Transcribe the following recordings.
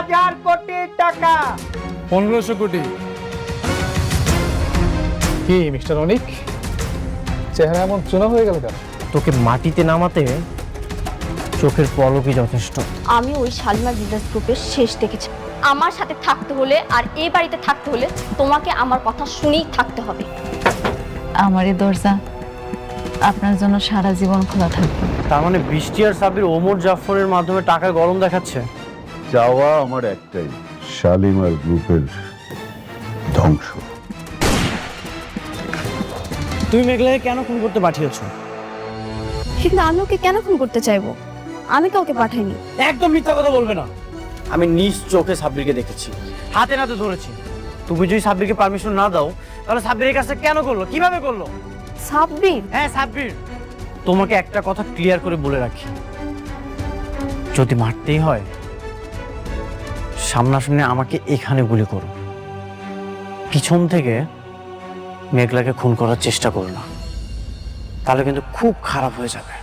1000 কোটি টাকা। 1500 কোটি। কি মিস্টার অনিক, চেহারা এমন চুনা হয়ে গেল কেন? তোকে মাটিতে নামাতে চোখের পলকই যথেষ্ট। আমি ওই শালিমার বিজনেস গ্রুপের শেষ দেখেছি। আমার সাথে থাকতে হলে আর এই বাড়িতে থাকতে হলে তোমাকে আমার কথা শুনেই থাকতে হবে। আমার এই দরজা আপনার জন্য সারা জীবন খোলা থাকবে। তার মানে বৃষ্টি আর সাবির ওমর জাফরের মাধ্যমে টাকা গরম দেখাচ্ছে। চাওয়া আমার একটাই, শালিমার গ্রুপের ধ্বংস। তুমি মেঘলাকে কেন খুন করতে পাঠিয়েছো? কিন্তু আমি ওকে কেন খুন করতে চাইবো? আমি কাউকে পাঠাইনি। একদম মিথ্যা কথা বলবে না। আমি নিজ চোখে সাব্বিরকে দেখেছি, হাতে নাতে ধরেছি। তুমি যদি সাব্বিরকে পারমিশন না দাও তাহলে সাব্বিরের কাছে কেন করলো, কিভাবে করলো? সাব্বির? হ্যাঁ সাব্বির। তোমাকে একটা কথা ক্লিয়ার করে বলে রাখি, যদি মারতেই হয় সামনাসামনি আমাকে এখানে গুলি করো, পিছন থেকে মেঘলাকে খুন করার চেষ্টা করো না, তাহলে কিন্তু খুব খারাপ হয়ে যাবে।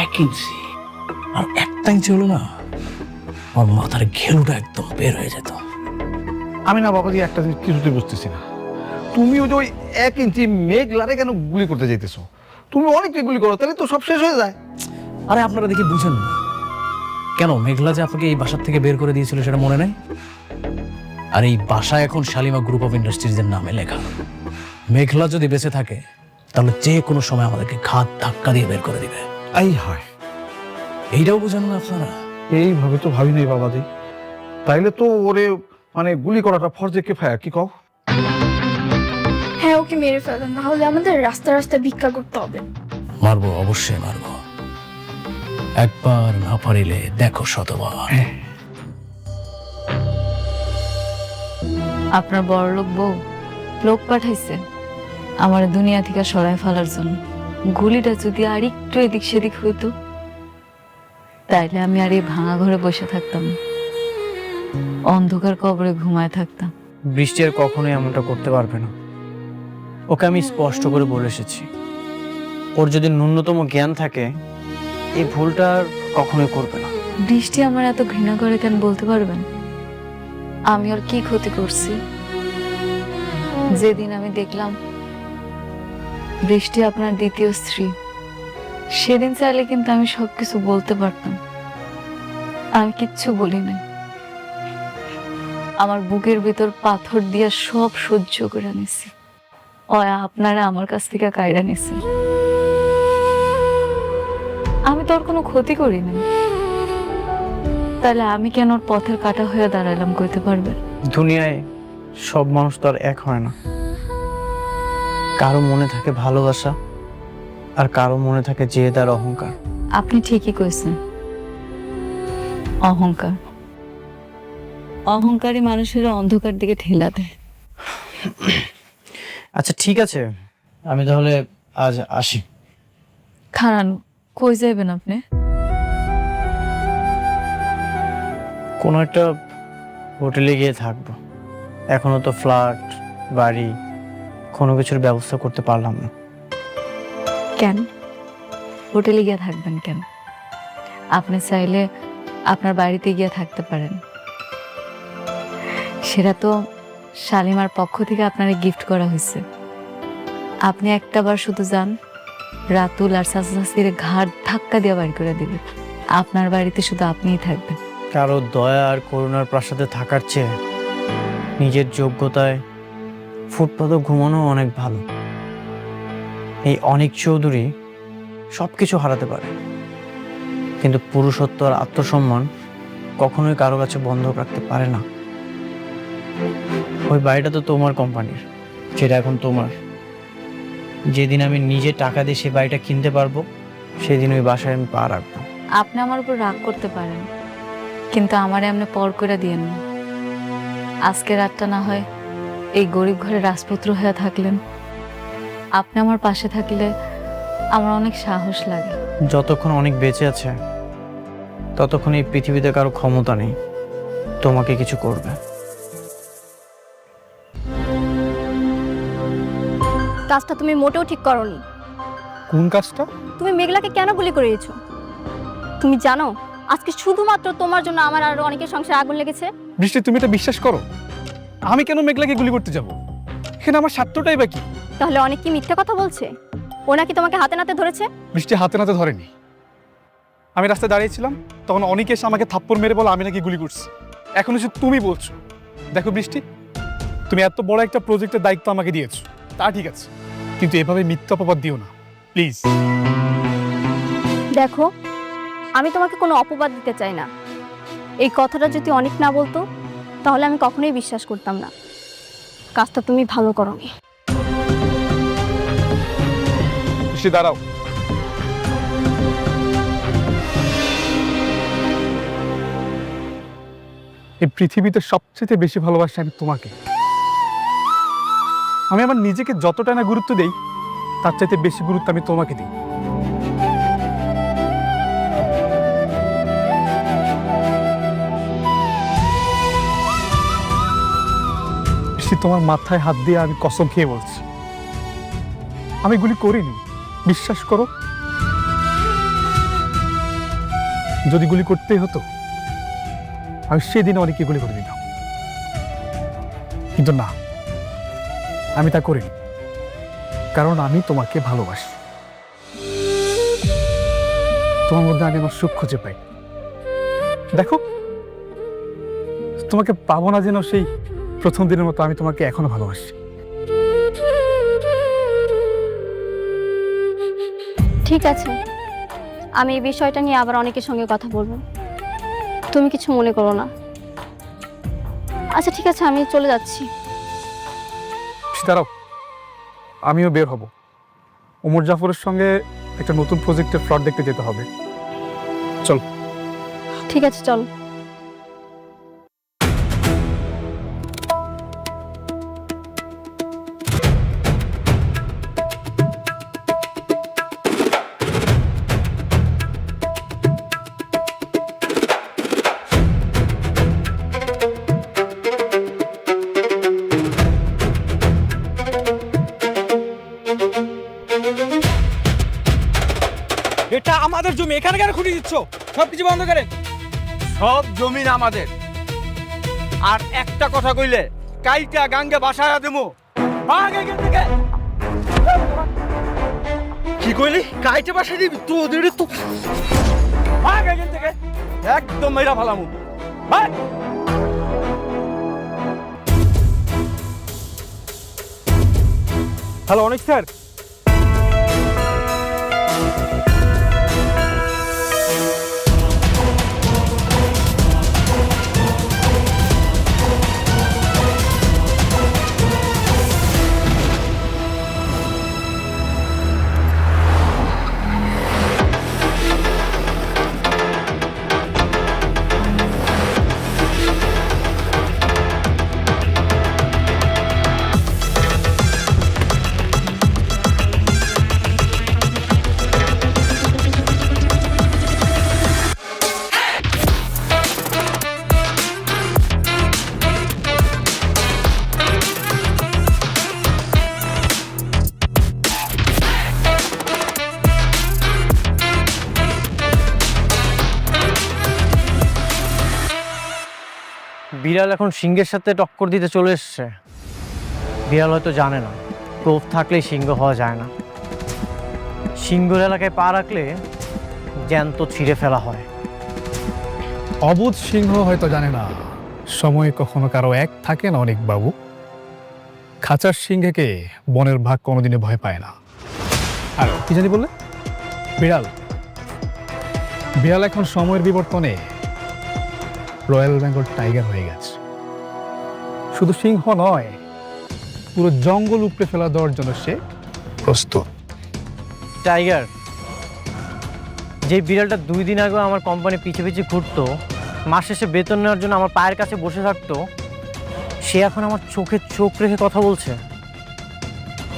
এক ইঞ্চি আর একটা ইঞ্চি হলো না, আমার মাথার ঘেরুটা একদম বের হয়ে যেত। আমি না বাবাজি একটা জিনিস কিছুতে বুঝতেছি না, তুমি ওই যে ওই 1 ইঞ্চি মেঘলারে কেন গুলি করতে যাইতেছো? তুমি অনেককে গুলি করো, তাহলে তো সব শেষ হয়ে যায়। আরে আপনারা দেখি বুঝেন না কেন? মেঘলা যে আপনাকে এই বাসার থেকে বের করে দিয়েছিল সেটা মনে নাই? আর এই বাসা এখন শালিমা গ্রুপ অফ ইন্ডাস্ট্রিজ এর নামে লেখা। মেঘলা যদি বেঁচে থাকে তাহলে যে কোনো সময় আমাদেরকে ঘাত ধাক্কা দিয়ে বের করে দিবে। এই হয়, এইটাও বুঝেন না আপনারা? এইভাবে তো ভাবি নাই বাবাজি। তাইলে তো ওরে মানে গুলি করাটা ফরজে কিফায়া, কি কও? হ্যাঁ, ওকে মেরে ফেলেন, না হলে আমাদের রাস্তা রাস্তা ভিক্ষা করতে হবে। মারবো, অবশ্যই মারবো। একবার না পারিলে দেখো শতবার। আপনার বড়লোক বউ লোক পাঠাইছে আমার দুনিয়া থেকে সরায় ফেলার জন্য। গুলিটা যদি আর একটু এদিক সেদিক হইতো তাইলে আমি আর এই ভাঙা ঘরে বসে থাকতাম না, অন্ধকার কবরে ঘুমায় থাকতাম। বৃষ্টি আর কখনোই এমনটা করতে পারবে না। ওকে আমি স্পষ্ট করে বলে এসেছি, ওর যদি ন্যূনতম জ্ঞান থাকে এই ভুলটা আর কখনোই করবে না। বৃষ্টি আমার এত ঘৃণা করে কেন বলতে পারবেন? আমি ওর কি ক্ষতি করছি? যেদিন আমি দেখলাম বৃষ্টি আপনার দ্বিতীয় স্ত্রী, সেদিন চাইলে কিন্তু আমি সবকিছু বলতে পারতাম। আমি কিচ্ছু বলি নাই, আমার বুকের ভিতর পাথর দিয়া সব সহ্য করে নিছি। আপনারা আমার কাছ থেকে কায়রা নিছি। আমি তো ওর কোনো ক্ষতি করি নাই, তাহলে আমি কেন ওর পথের কাটা হয়ে দাঁড়ালাম কইতে পারবেন? দুনিয়ায় সব মানুষ তো আর এক হয় না। কারো মনে থাকে ভালোবাসা আর কারো মনে থাকে জেদ আর অহংকার। আপনি ঠিকই কইছেন, অহংকার। অহংকারী মানুষের অন্ধকার দিকে ঠেলা দেয়। আচ্ছা ঠিক আছে, আমি তাহলে আজ আসি। খারান, কই যাইবেন আপনি? কোনো একটা হোটেলে গিয়ে থাকবো। এখনো তো ফ্ল্যাট বাড়ি কোনো কিছুর ব্যবস্থা করতে পারলাম না। কেন হোটেলে গিয়ে থাকবেন কেন? আপনি চাইলে আপনার বাড়িতে গিয়ে থাকতে পারেন। সেটা তো শালিমার পক্ষ থেকে আপনারে গিফট করা হয়েছে। আপনি একটাবার শুধু যান, রাতুল আর চাচাচাচির ঘাট ধাক্কা দিয়ে বাড়ি করে দিবে। আপনার বাড়িতে শুধু আপনিই থাকবেন। কারো দয়া আর করুণার প্রাসাদে থাকার চেয়ে নিজের যোগ্যতায় ফুটপাতে ঘুমানো অনেক ভালো। এই অনিক চৌধুরী সবকিছু হারাতে পারে, কিন্তু পুরুষত্ব আর আত্মসম্মান কখনোই কারো কাছে বন্ধক রাখতে পারে না। ওই বাড়িটা তো তোমার কোম্পানির, সেটা এখন তোমার। যেদিন আমি নিজে টাকা দিয়ে সেই বাড়িটা কিনতে পারবো সেদিন ওই বাসায় আমি পা রাখবো। আপনি আমার উপর রাগ করতে পারেন, কিন্তু আমারে এমনি পর করে দিয়েন না। আজকে রাতটা না হয় এই গরিব ঘরে রাজপুত্র হয়ে থাকলেন। আপনি আমার পাশে থাকলে আমার অনেক সাহস লাগে। যতক্ষণ অনেক বেঁচে আছে ততক্ষণ এই পৃথিবীতে কারো ক্ষমতা নেই তোমাকে কিছু করবে। কাজটা তুমি মোটেও ঠিক করনি। কোন কাজটা? তুমি মেঘলাকে কেন গুলি করিয়েছো? তুমি জানো আজকে শুধুমাত্র তোমার জন্য আমার আর অনেকের সংসারে আগুন লেগেছে। বৃষ্টি, তুমি এটা বিশ্বাস করো? আমি কেন মেঘলাকে গুলি করতে যাব? এখানে আমার স্বার্থটাই বাকি। তাহলে অনেক কি মিথ্যা কথা বলছে? ও নাকি তোমাকে হাতে নাতে ধরেছে? বৃষ্টি হাতে নাতে ধরেনি। আমি রাস্তায় দাঁড়িয়েছিলাম, তখন অনেকে এসে আমাকে থাপ্পড় মেরে বলে আমি নাকি গুলি করছি। এখন এসে তুমি বলছো। দেখো বৃষ্টি, তুমি এত বড় একটা প্রজেক্টের দায়িত্ব আমাকে দিয়েছো, তা ঠিক আছে, কিন্তু এভাবে মিথ্যা অপবাদ দিও না প্লিজ। দেখো, আমি তোমাকে কোনো অপবাদ দিতে চাই না। এই কথাটা যদি অনেক না বলতো তাহলে আমি কখনোই বিশ্বাস করতাম না। কাজটা তুমি ভালো করোনি। বৃষ্টি দাঁড়াও। এই পৃথিবীতে সবচেয়ে বেশি ভালোবাসি আমি তোমাকে। আমি আমার নিজেকে যতটা না গুরুত্ব দেই, তার চাইতে বেশি গুরুত্ব আমি তোমাকে দিই। তোমার মাথায় হাত দিয়ে আমি কসম খেয়ে বলছি, আমি গুলি করিনি, বিশ্বাস করো। যদি গুলি করতেই হতো আমি সেদিন অনেকে গুলি করে দিতাম, কিন্তু না, আমি তা করিনি, কারণ আমি তোমাকে ভালোবাসি। তোমার মধ্যে আমি আমার সুখ খুঁজে পাই। দেখো, তোমাকে পাবো না যেন সেই প্রথম দিনের মতো আমি তোমাকে এখনো ভালোবাসি। ঠিক আছে, আমি এই বিষয়টা নিয়ে আবার অনেকের সঙ্গে কথা বলবো, তুমি কিছু মনে করো না। আচ্ছা ঠিক আছে, আমি চলে যাচ্ছি। দাঁড়াও, আমিও বের হব। ওমর জাফরের সঙ্গে একটা নতুন প্রজেক্টের ফ্লট দেখতে যেতে হবে। চল। ঠিক আছে, চল। এটা আমাদের জমি, এখানে কেন খুঁটি দিচ্ছ? সবকিছু বন্ধ করেন। সব জমিন আমাদের। আর একটা কথা কইলে কাইটা গাঙ্গে বাসায় দেবো। ভাগ এখান থেকে। কি কইলি? কাইটা বাসায় দিবি? তোদের তো ভাগ এখান থেকে, একদম মেরা ফালামু। ভাগ। হ্যালো অনিক স্যার, বিড়াল এখন সিংহের সাথে টক্কর দিতে চলে এসছে। বিড়াল হয়তো জানে না ক্রোধ থাকলেই সিংহ হওয়া যায় না। সিংহের এলাকায় পা রাখলে জ্যান্ত ছিঁড়ে ফেলা হয়। অবুধ সিংহ হয়তো জানে না সময় কখনো কারো এক থাকে না অনেক বাবু। খাঁচার সিংহকে বনের ভাগ কোনোদিনে ভয় পায় না। আর কি জানি বললে? বিড়াল। বিড়াল এখন সময়ের বিবর্তনে রয়্যাল বেঙ্গল টাইগার হয়ে গেছে। শুধু সিংহ নয়, পুরো জঙ্গল উপড়ে ফেলা দেওয়ার জন্য সে প্রস্তুত। টাইগার, যে বিড়ালটা 2 দিন আগে আমার কোম্পানি পিছে পিছে ঘুরতো, মাস শেষে বেতন নেওয়ার জন্য আমার পায়ের কাছে বসে থাকতো, সে এখন আমার চোখে চোখ রেখে কথা বলছে।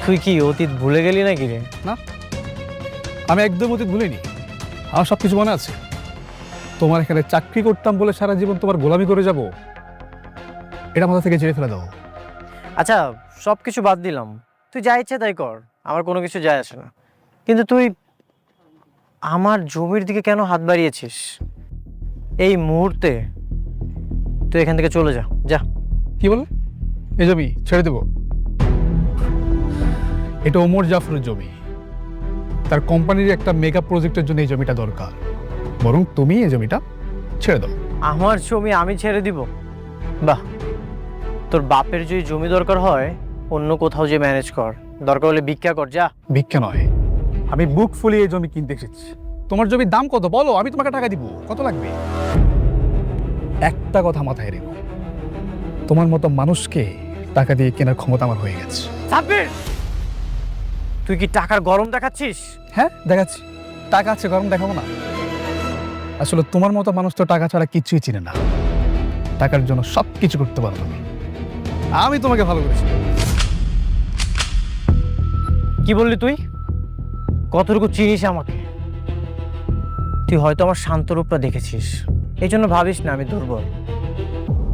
তুই কি অতীত ভুলে গেলি নাকি রে? না, আমি একদম অতীত ভুলিনি। আমার সব কিছু মনে আছে। তোমার এখানে চাকরি করতাম বলে সারা জীবন তোমার গোলামি করে যাব, এটা মাথা থেকে ঝেড়ে ফেলে দাও। আচ্ছা, সব কিছু বাদ দিলাম, তুই যা ইচ্ছে তাই কর, আমার কোনো কিছু যায় আসে না। কিন্তু তুই আমার জমির দিকে কেন হাত বাড়িয়েছিস? এই মুহূর্তে তুই এখান থেকে চলে যা, যা। কি বলে? এই জমি ছেড়ে দেব? এটা ওমর জাফরের জমি, তার কোম্পানির একটা মেগা প্রজেক্টের জন্য এই জমিটা দরকার। বরং তুমি এই জমিটা ছেড়ে দাও। আমার জমি আমি ছেড়ে দিব? বাহ, তোর বাপের যদি জমি দরকার হয় অন্য কোথাও যে ম্যানেজ কর, দরকার হলে ভিক্ষা কর, যা। ভিক্ষা নয়, আমি বুক ফুলিয়ে এই জমি কিনতে এসেছি। তোমার জমির দাম কত বলো, আমি তোমাকে টাকা দিব। কত লাগবে? একটা কথা মাথায় রেখো, তোমার মতো মানুষকে টাকা দিয়ে কেনার ক্ষমতা আমার হয়ে গেছে। সাব্বির, তুই কি টাকার গরম দেখাচ্ছিস? হ্যাঁ দেখাচ্ছি, টাকা আছে, গরম দেখাবো না? আসলে তোমার মতো মানুষ তো টাকা ছাড়া কিছুই চিনে না। টাকার জন্য সব কিছু করতে পারো তুমি। আমি তোমাকে ভালো করেছি। কি বললি তুই? কতটুকু চিনিস আমাকে? তুই হয়তো আমার শান্ত রূপটা দেখেছিস, এই জন্য ভাবিস না আমি দুর্বল।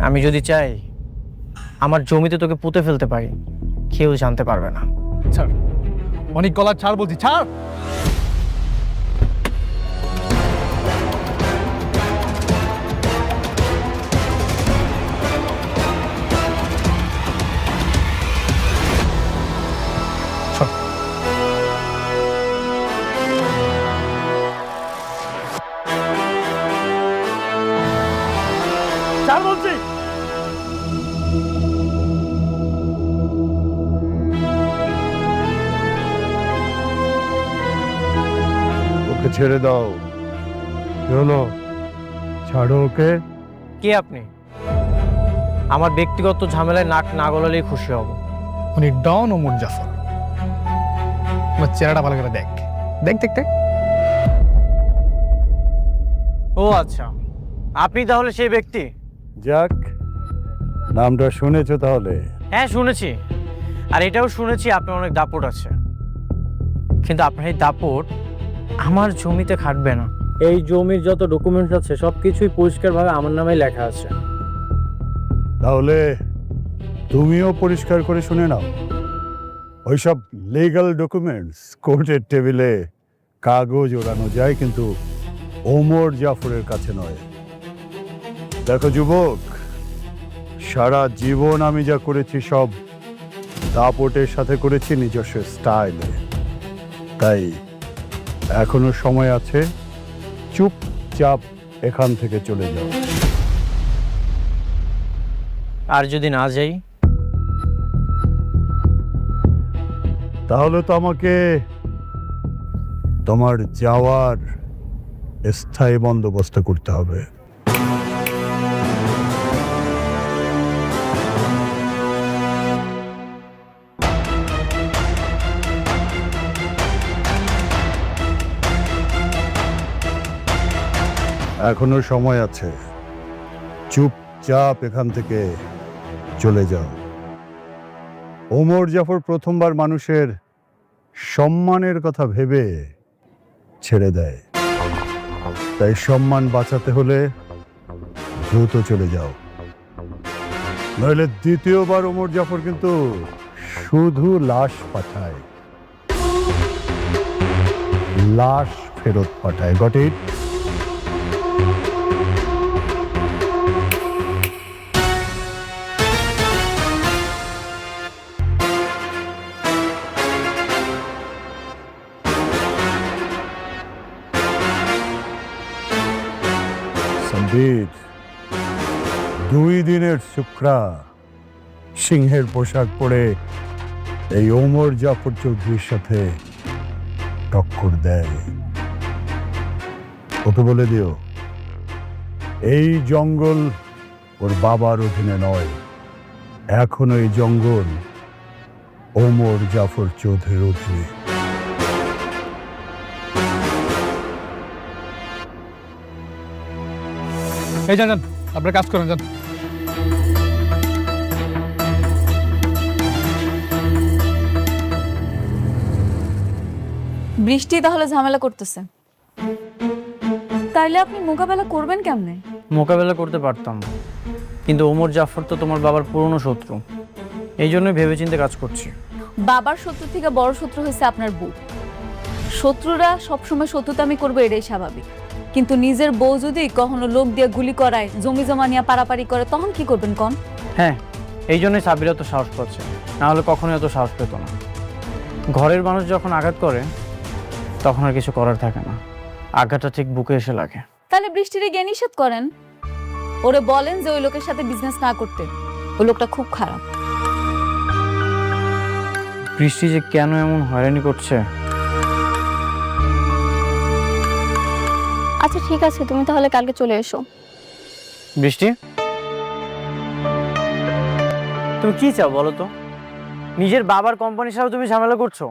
আমি যদি চাই আমার জমিতে তোকে পুঁতে ফেলতে পারি, কেউ জানতে পারবে না। ছাড়, অনেক গলার ছাড় বলছি, ছাড়। ছাড় বলছি। ওকে ছেড়ে দাও। কি হলো? ছাড়ো ওকে। কে আপনি? আমার ব্যক্তিগত ঝামেলায় নাক না গলালেই খুশি হব। উনি ডন ওমর জাফর। তোমার চেহারাটা ভালো করে দেখ, দেখ দেখ দেখ। ও আচ্ছা, আপনি তাহলে সেই ব্যক্তি? যাক, নামটা শুনেছো তাহলে? হ্যাঁ শুনেছি, আর এটাও শুনেছি আপনার অনেক দাপট আছে। কিন্তু আপনার এই দাপট আমার জমিতে খাটবে না। এই জমির যত ডকুমেন্টস আছে সব কিছুই পরিষ্কারভাবে আমার নামে লেখা আছে। তাহলে তুমিও পরিষ্কার করে শুনে নাও, ওইসব লিগ্যাল ডকুমেন্টস কোর্টের টেবিলে কাগজ ওড়ানো যায়, কিন্তু ওমর জাফরের কাছে নয়। দেখো যুবক, সারা জীবন আমি যা করেছি সব দাপটের সাথে করেছি, নিজস্ব স্টাইলে। তাই এখনো সময় আছে, চুপচাপ এখান থেকে চলে যাও। আর যদি না যাই? তাহলে তো আমাকে তোমার যাওয়ার স্থায়ী বন্দোবস্ত করতে হবে। এখনো সময় আছে, চুপচাপ এখান থেকে চলে যাও। ওমর জাফর প্রথমবার মানুষের সম্মানের কথা ভেবে ছেড়ে দেয়, তাই সম্মান বাঁচাতে হলে দ্রুত চলে যাও, নইলে দ্বিতীয়বার ওমর জাফর কিন্তু শুধু লাশ পাঠায়, লাশ ফেরত পাঠায়। Got it? সন্দীপ, 2 দিনের শুক্রা সিংহের পোশাক পরে এই ওমর জাফর চৌধুরীর সাথে টক্কর দেয়। ওকে বলে দিও, এই জঙ্গল ওর বাবার অধীনে নয়, এখন এই জঙ্গল ওমর জাফর চৌধুরীর অধীনে। এই যান যান, আপনার কাজ করেন, যান। বৃষ্টি তাহলে ঝামেলা করতেছে, তাইলে আপনি মোকাবেলা করবেন কেমনে? মোকাবেলা করতে পারতাম, কিন্তু ওমর জাফর তো তোমার বাবার পুরনো শত্রু, এই জন্যই ভেবেচিন্তে কাজ করছি। বাবার শত্রু থেকে বড় শত্রু হয়েছে আপনার বউ। শত্রুরা সবসময় শত্রুতামি করবে, এটাই স্বাভাবিক। কিন্তু নিজের বউ যদি কখনো লোক দিয়ে গুলি করায়, জমি জমা নিয়ে পারাপারি করে, তখন কি করবেন কন? হ্যাঁ, এই জন্যই সাব্বির এত সাহস পাচ্ছে, না হলে কখনোই এত সাহস পেত না। ঘরের মানুষ যখন আঘাত করে তখন আর কিছু করার থাকে না, আঘাতটা ঠিক বুকে এসে লাগে। তাহলে বৃষ্টিরে গিয়ে নিষেধ করেন, ওরে বলেন যে ওই লোকের সাথে বিজনেস না করতে, ওই লোকটা খুব খারাপ। বৃষ্টি যে কেন এমন হয়রানি করছে। আচ্ছা ঠিক আছে, তুমি তাহলে কালকে চলে এসো। বৃষ্টি, তুমি কি চাও বলো তো? নিজের বাবার কোম্পানির সাথে তুমি ঝামেলা করছো।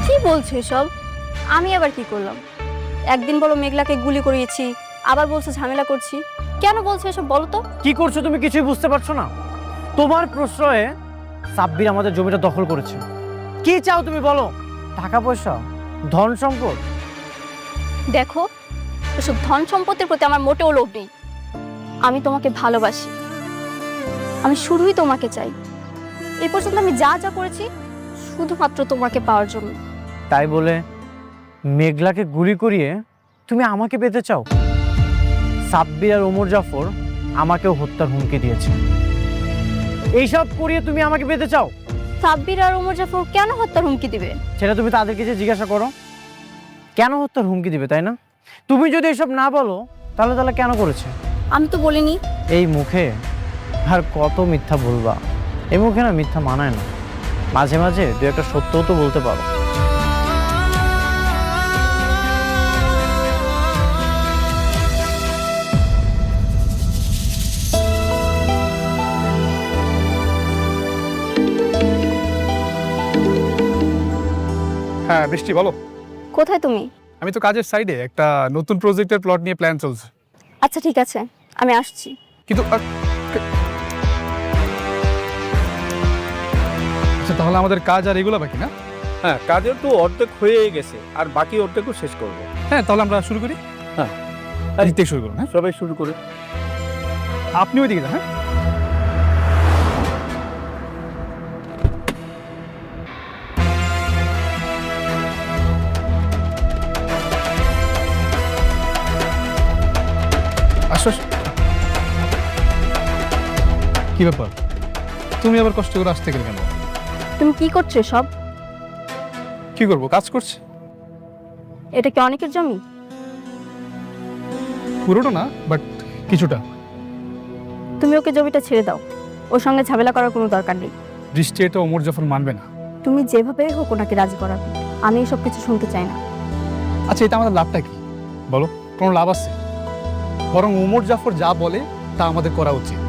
কি বলছো এসব? আমি আবার কি করলাম? একদিন বলো মেঘলাকে গুলি করিয়েছি, আবার বলছো ঝামেলা করছি। কেন বলছো এসব বলো তো? কি করছো তুমি কিছুই বুঝতে পারছো না? তোমার প্রশ্রয়ে সাব্বির আমাদের জমিটা দখল করেছে। কি চাও তুমি বলো? টাকা পয়সা, ধন সম্পদ? দেখো, এসব ধন সম্পত্তির প্রতি আমার মোটেও লোভ নেই। আমি তোমাকে ভালোবাসি, আমি শুধুই তোমাকে চাই। এই পর্যন্ত আমি যা যা করেছি শুধুমাত্র তোমাকে পাওয়ার জন্য। তাই বলে মেঘলাকে গুলি করিয়ে তুমি আমাকে পেতে চাও? সাব্বির আর ওমর জাফর আমাকেও হত্যার হুমকি দিয়েছে। এইসব করিয়ে তুমি আমাকে পেতে চাও? সাব্বির আর ওমর জাফর কেন হত্যার হুমকি দিবে? সেটা তুমি তাদেরকে যে জিজ্ঞাসা করো, কেন হত্যার হুমকি দিবে, তাই না? তুমি যদি এসব না বলো তাহলে তাহলে কেন করেছে? আমি তো বলিনি। এই মুখে আর কত মিথ্যা বলবা? এই মুখে না মিথ্যা মানায় না। মাঝে মাঝে দু একটা সত্যও তো বলতে পারো। হ্যাঁ বৃষ্টি, বলো। কোথায় তুমি? আমি তো কাজের সাইডে একটা নতুন প্রজেক্টের প্লট নিয়ে প্ল্যান চলছে। আচ্ছা ঠিক আছে, আমি আসছি। কিন্তু আচ্ছা, তাহলে আমাদের কাজ আর এগুলো বাকি না? হ্যাঁ, কাজের তো অর্ধেক হয়ে গেছে, আর বাকি অর্ধেকও শেষ করব। হ্যাঁ, তাহলে আমরা শুরু করি। হ্যাঁ, দিক থেকে শুরু করুন। হ্যাঁ, সবাই শুরু করে। আপনি ওইদিকে যান। হ্যাঁ, আসো আসো। কি ব্যাপার, তুমি আবার কষ্ট করে আসতে গেলে কেন? তুমি কি করছো সব? কি করবো, কাজ করছি। এটা কি অনেকের জমি? পুরোটা না, বাট কিছুটা। তুমি ওকে জমিটা ছেড়ে দাও, ওর সঙ্গে ঝামেলা করার কোনো দরকার নেই। বৃষ্টি এটা ওমর জাফর মানবে না। তুমি যেভাবে হোক ওনাকে রাজি করাবে, আমি এসব কিছু শুনতে চাই না। আচ্ছা, এটা আমাদের লাভটা কি বলো? কোনো লাভ আছে? বরং ওমর জাফর যা বলে তা আমাদের করা উচিত।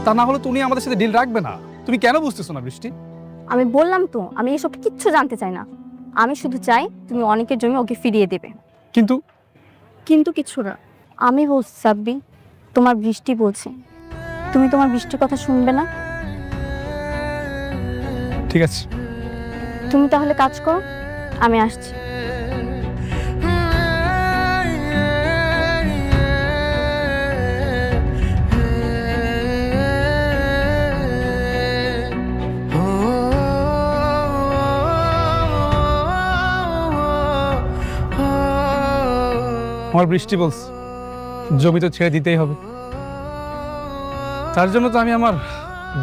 তা না হলে তুমি আমাদের সাথে ডিল রাখবে না। তুমি কেন বুঝতেছো না বৃষ্টি? আমি বললাম তো, আমি এসব কিচ্ছু জানতে চাই না। আমি শুধু চাই তুমি অনেকের জমি ওকে ফিরিয়ে দেবে। কিন্তু কিন্তু কিছু না। আমি বলছি সাব্বি, তোমার বৃষ্টি বলছে, তুমি তোমার বৃষ্টির কথা শুনবে না? ঠিক আছে, তুমি তাহলে কাজ করো, আমি আসছি। আমার বৃষ্টি বলছে জমি তো ছেড়ে দিতেই হবে। তার জন্য তো আমি আমার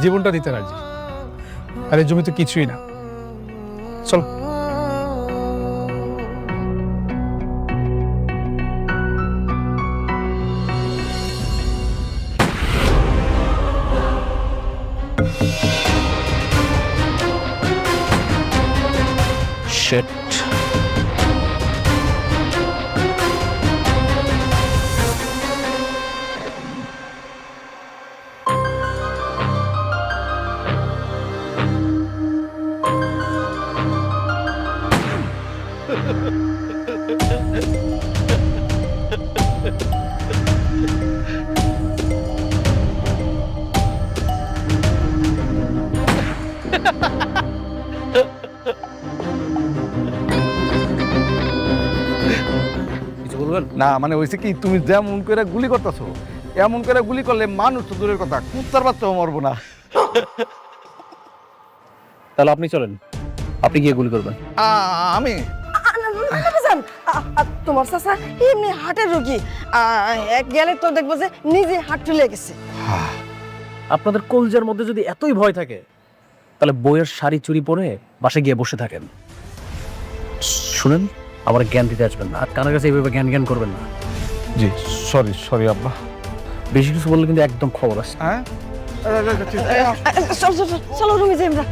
জীবনটা দিতে রাজি। আর এই জমি তো কিছুই না। চলো। Shit. কিছু বলবেন না? মানে হয়েছে কি, তুমি যেমন করে গুলি করতেছো, এমন করে গুলি করলে মানুষ তো দূরের কথা, কুত্তার বাচ্চাও মরবো না। তাহলে আপনি চলেন, আপনি গিয়ে গুলি করবেন। আমি তোমার চাচা এমনি হার্টের রোগী গেলে তো দেখবো যে নিজে হার্ট তুলে গেছে। আপনাদের কলজার মধ্যে যদি এতই ভয় থাকে তাহলে বইয়ের শাড়ি চুরি পরে বাসায় গিয়ে বসে থাকেন। শুনেন, আবার জ্ঞান দিতে আসবেন না, আর কানের কাছে এইভাবে জ্ঞান জ্ঞান করবেন না। জি সরি আব্বা। বেশি কিছু বললে কিন্তু একদম খবর আছে। হ্যাঁ চলো রুমে যাই আমরা।